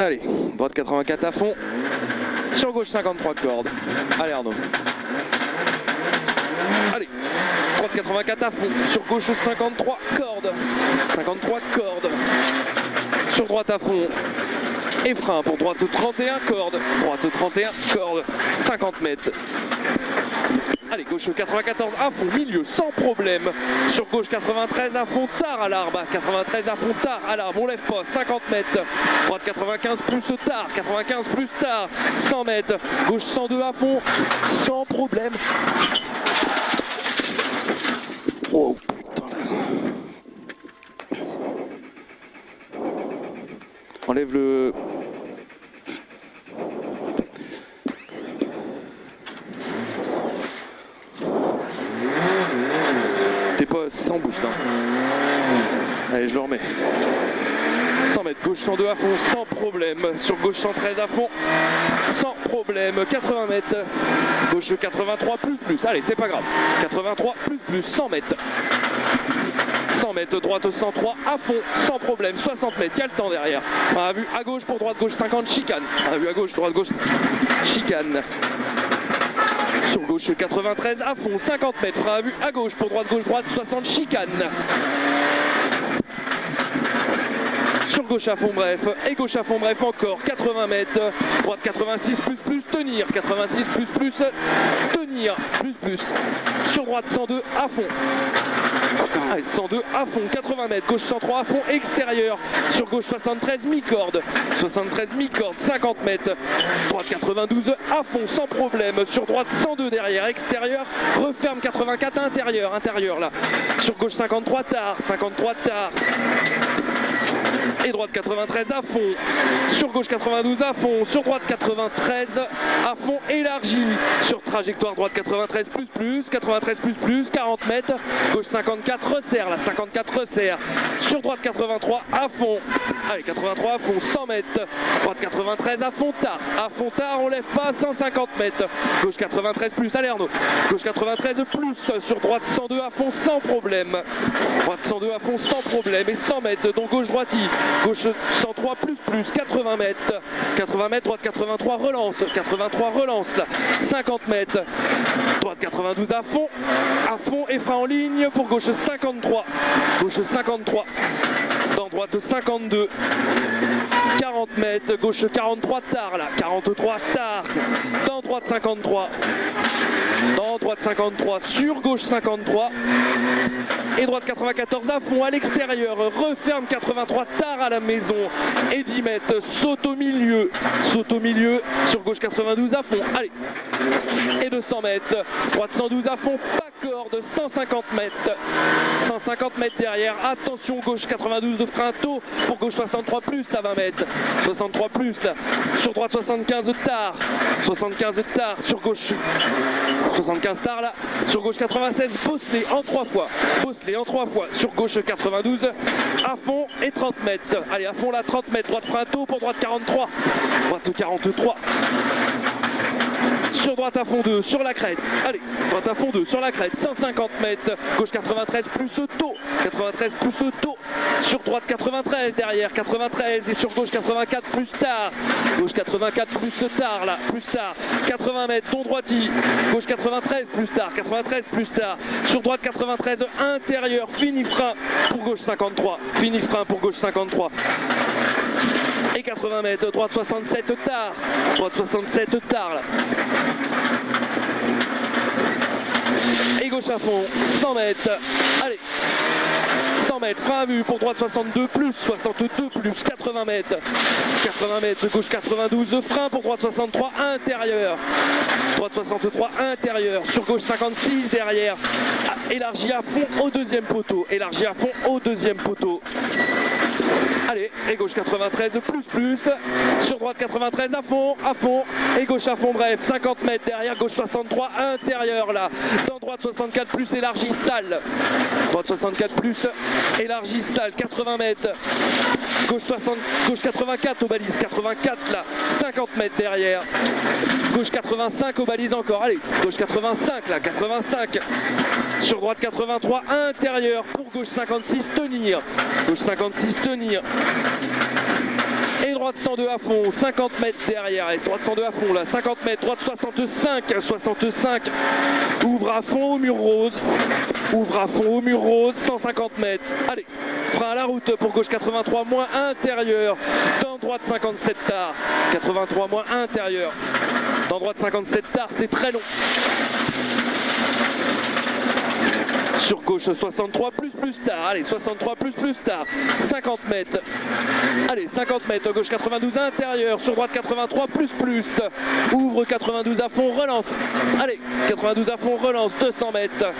Allez, droite 84 à fond. Sur gauche 53 cordes. Allez Arnaud. Allez, droite 84 à fond. Sur gauche 53 cordes. 53 cordes. Sur droite à fond. Et frein pour droite 31 cordes. Droite 31 cordes. 50 mètres. Allez, gauche 94 à fond, milieu sans problème. Sur gauche 93 à fond, tard à l'arbre. 93 à fond, tard à l'arbre. On lève pas, 50 mètres. Droite 95 plus tard, 95 plus tard, 100 mètres. Gauche 102 à fond, sans problème. Oh putain là. Enlève le... T'es pas sans boost hein. Allez je le remets. 100 mètres, gauche 102 à fond, sans problème. Sur gauche 113 à fond, sans problème. 80 mètres, gauche 83 plus. Allez c'est pas grave. 83 plus, 100 mètres. 100 mètres, droite 103 à fond, sans problème. 60 mètres, il y a le temps derrière. Frein à vue à gauche pour droite, gauche 50, chicane. Frein à vue à gauche, droite, gauche, chicane. Sur gauche 93 à fond, 50 mètres, frein à vue à gauche pour droite, gauche, droite, 60, chicane. Sur gauche à fond bref, et gauche à fond bref encore, 80 mètres, droite 86 plus, tenir, 86 plus, tenir, plus. Sur droite 102 à fond. Allez, 102 à fond, 80 mètres, gauche 103 à fond, extérieur. Sur gauche 73 mi-corde, 73 mi-corde, 50 mètres. Droite 92 à fond, sans problème. Sur droite 102 derrière, extérieur. Referme 84 intérieur là. Sur gauche 53 tard, 53 tard. Et droite 93 à fond, sur gauche 92 à fond, sur droite 93 à fond élargi, sur trajectoire droite 93 plus, 93 plus, 40 mètres, gauche 54 resserre, la 54 resserre, sur droite 83 à fond, allez 83 à fond, 100 mètres, droite 93 à fond tard, on lève pas, 150 mètres, gauche 93 plus, allez Arnaud, gauche 93 plus, sur droite 102 à fond sans problème, droite 102 à fond sans problème, et 100 mètres, donc gauche droitie. Gauche 103 plus, 80 mètres, droite 83 relance là, 50 mètres, droite 92 à fond et frein en ligne pour gauche 53, dans droite 52, 40 mètres, gauche 43 tard là, 43 tard, dans droite 53, sur gauche 53 et droite 94 à fond à l'extérieur, referme 83 tard à la maison et 10 mètres, saute au milieu sur gauche 92 à fond, allez, et 200 mètres, droite 112 à fond, pas corde, 150 mètres derrière, attention gauche 92 de frein tôt pour gauche 63 plus à 20 mètres, 63 plus là, sur droite 75 tard, sur gauche 75 tard là, sur gauche 96 bosselé en 3 fois, sur gauche 92 à fond et 30 mètres, allez à fond là 30 mètres, droite frein tôt pour droite 43, sur droite à fond 2, sur la crête, allez, droite à fond 2, sur la crête, 150 mètres, gauche 93 plus tôt, sur droite 93 derrière, 93 et sur gauche 84 plus tard, gauche 84 plus tard là, 80 mètres, don droiti, gauche 93 plus tard, sur droite 93 intérieur, fini frein pour gauche 53, et 80 mètres, droite 67 tard là. Et gauche à fond, 100 mètres, allez, 100 mètres, frein à vue pour droite 62 plus, 80 mètres, gauche 92, frein pour droite 63 intérieur, droite 63 intérieur, sur gauche 56 derrière, élargi à fond au deuxième poteau, allez, et gauche 93 plus, sur droite 93 à fond, et gauche à fond bref, 50 mètres derrière, gauche 63 intérieur là, dans droite 64 plus, élargi salle, droite 64 plus, élargi salle, 80 mètres, gauche 84 aux balises, 84 là, 50 mètres derrière, gauche 85 aux balises encore, allez, gauche 85 là, 85, sur droite 83 intérieur, pour gauche 56 tenir, et droite 102 à fond, 50 mètres derrière, et droite 102 à fond là, 50 mètres, droite 65, ouvre à fond au mur rose, 150 mètres, allez, frein à la route pour gauche 83 moins intérieur, dans droite 57 tard, 83 moins intérieur, dans droite 57 tard, c'est très long. Sur gauche 63 plus tard, allez 63 plus tard, 50 mètres, allez 50 mètres, gauche 92 intérieur, sur droite 83 plus, ouvre 92 à fond, relance, allez 92 à fond, relance, 200 mètres,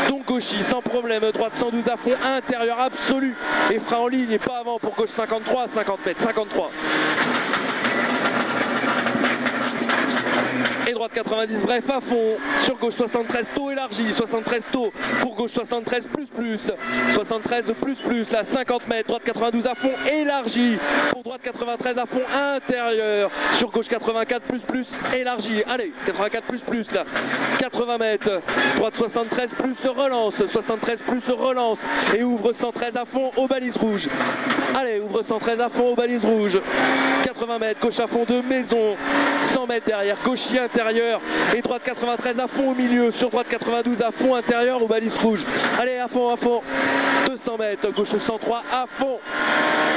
donc gauchis sans problème, droite 112 à fond, intérieur absolu, et frein en ligne et pas avant pour gauche 53, 50 mètres, 53. Et droite 90 bref à fond, sur gauche 73 taux élargi, 73 taux pour gauche 73 73 là 50 mètres, droite 92 à fond élargi, pour droite 93 à fond intérieur, sur gauche 84 élargi, allez 84 là, 80 mètres, droite 73 relance, et ouvre 113 à fond aux balises rouges, allez ouvre 113 à fond aux balises rouges, 80 mètres, gauche à fond de maison, 100 mètres derrière, gauchis intérieur, et droite 93 à fond au milieu, sur droite 92 à fond intérieur aux balises rouges, allez à fond, 200 mètres, gauche 103 à fond,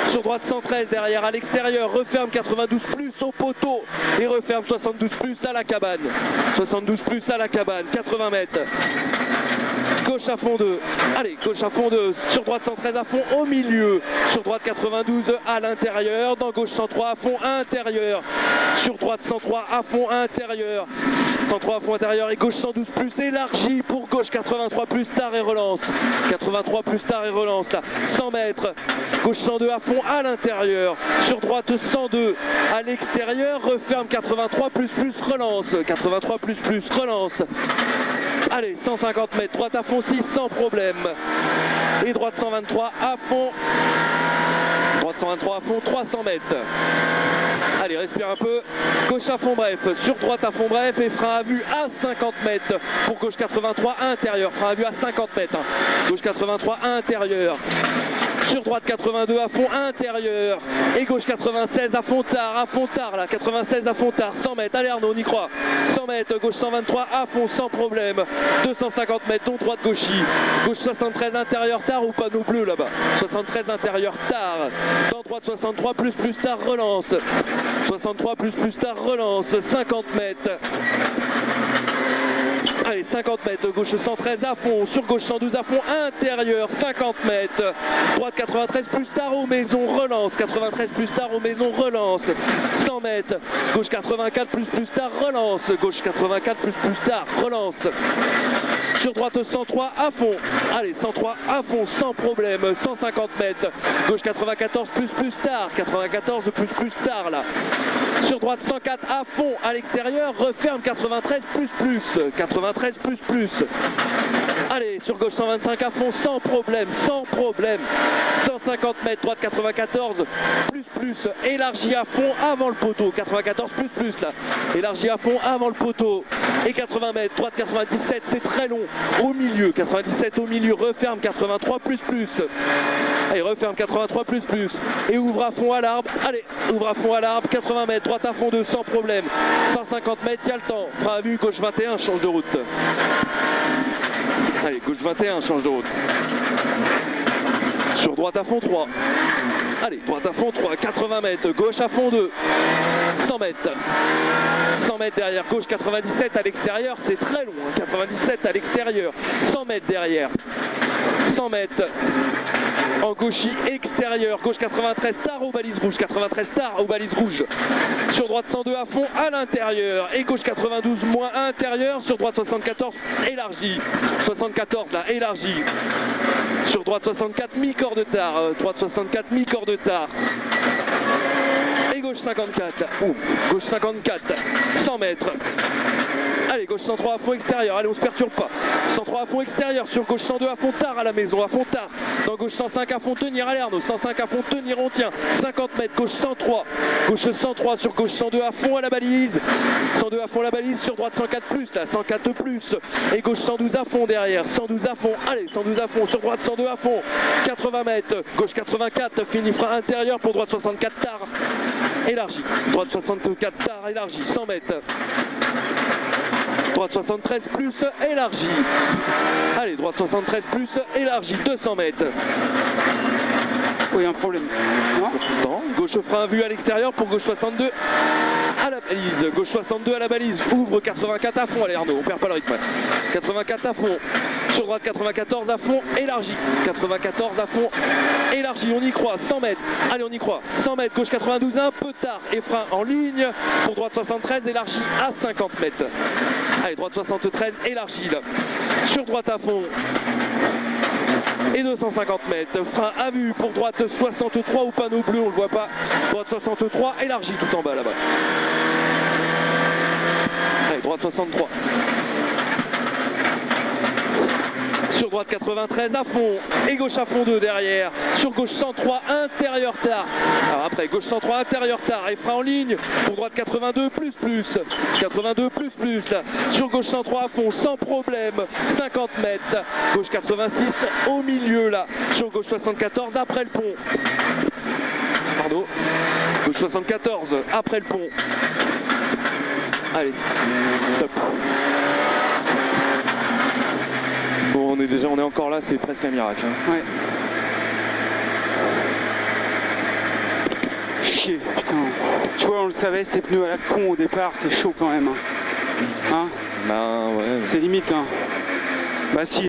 sur droite 113 derrière à l'extérieur, referme 92 plus au poteau, et referme 72 plus à la cabane, 80 mètres. Gauche à fond 2, allez, gauche à fond 2, sur droite 113 à fond au milieu, sur droite 92 à l'intérieur, dans gauche 103 à fond intérieur, sur droite 103 à fond intérieur, 103 à fond intérieur et gauche 112 plus élargi pour gauche 83 plus tard et relance, 83 plus tard et relance là, 100 mètres, gauche 102 à fond à l'intérieur, sur droite 102 à l'extérieur, referme 83 plus relance, 83 plus relance. Allez, 150 mètres, droite à fond 6 sans problème. Et droite 123 à fond. Droite 123 à fond, 300 mètres. Allez, respire un peu. Gauche à fond bref, sur droite à fond bref et frein à vue à 50 mètres. Pour gauche 83 intérieur, frein à vue à 50 mètres. Gauche 83 intérieur. Sur droite 82 à fond intérieur et gauche 96 à fond tard là, 96 à fond tard, 100 mètres, allez Arnaud on y croit, 100 mètres, gauche 123 à fond sans problème, 250 mètres, donc droite gauchis, gauche 73 intérieur tard ou panneau bleu là-bas, 73 intérieur tard, dans droite 63 plus tard relance, 63 plus tard relance, 50 mètres. Allez, 50 mètres, gauche 113 à fond, sur gauche 112 à fond, intérieur, 50 mètres, droite 93 plus tard aux maisons, relance, 93 plus tard aux maisons, relance, 100 mètres, gauche 84 plus tard, relance, gauche 84 plus tard, relance, sur droite 103 à fond, allez, 103 à fond, sans problème, 150 mètres, gauche 94 plus tard, 94 plus tard là, sur droite 104 à fond, à l'extérieur, referme 93 93 plus. Allez, sur gauche 125 à fond, sans problème. 150 mètres, droite 94 plus, élargi à fond avant le poteau. 94 plus là, élargi à fond avant le poteau. Et 80 mètres, droite 97, c'est très long. Au milieu, 97 au milieu, referme 83 plus. Allez, referme 83 plus. Et ouvre à fond à l'arbre. Allez, ouvre à fond à l'arbre, 80 mètres, droite à fond 2, sans problème. 150 mètres, il y a le temps. Frein à vue, gauche 21, change de route. Allez, gauche 21, change de route. Sur droite à fond 3. Allez, droite à fond 3, 80 mètres, gauche à fond 2. 100 mètres. 100 mètres derrière, gauche 97 à l'extérieur, c'est très long, 97 à l'extérieur. 100 mètres derrière. 100 mètres. En gauchis extérieur, gauche 93 tard aux balises rouges, 93 tard aux balises rouges. Sur droite 102 à fond à l'intérieur et gauche 92 moins intérieur, sur droite 74 élargi, 74 là élargi. Sur droite 64 mi-corps de tard, droite 64 mi-corps de tard. Et gauche 54 là, gauche 54, 100 mètres. Allez, gauche 103 à fond extérieur, allez on se perturbe pas. 103 à fond extérieur, sur gauche 102 à fond tard à la maison, à fond tard. Dans gauche 105 à fond tenir, allez Arnaud, 105 à fond tenir, on tient. 50 mètres, gauche 103, gauche 103 sur gauche 102 à fond à la balise. 102 à fond à la balise, sur droite 104 plus, là 104 plus. Et gauche 112 à fond derrière, 112 à fond, allez 112 à fond, sur droite 102 à fond. 80 mètres, gauche 84, fini frein intérieur pour droite 64 tard. Élargi, droite 64 tard, élargi, 100 mètres. Droite 73 plus, élargi. Allez, droite 73 plus, élargi, 200 mètres. Oui, il y a un problème. Non, gauche frein vu à l'extérieur pour gauche 62 à la balise. Gauche 62 à la balise, ouvre 84 à fond. Allez Arnaud, on perd pas le rythme. 84 à fond. Sur droite 94 à fond, élargi. 94 à fond, élargi. On y croit, 100 mètres. Allez, on y croit. 100 mètres, gauche 92, un peu tard. Et frein en ligne pour droite 73, élargi à 50 mètres. Allez, droite 73, élargi là. Sur droite à fond. Et 250 mètres, frein à vue pour droite 63 au panneau bleu, on le voit pas. Droite 63, élargi tout en bas là-bas. Allez, droite 63. Sur droite 93 à fond et gauche à fond 2 derrière. Sur gauche 103 intérieur tard. Alors après gauche 103 intérieur tard et frein en ligne pour droite 82 plus 82 plus là. Sur gauche 103 à fond sans problème. 50 mètres. Gauche 86 au milieu là. Sur gauche 74 après le pont. Pardon. Gauche 74 après le pont. Allez. Top. Bon, on est encore là, c'est presque un miracle. Hein. Ouais. Chier, putain. Tu vois, on le savait, ces pneus à la con au départ, c'est chaud quand même. Hein, Ben ouais. C'est limite, hein. Bah si.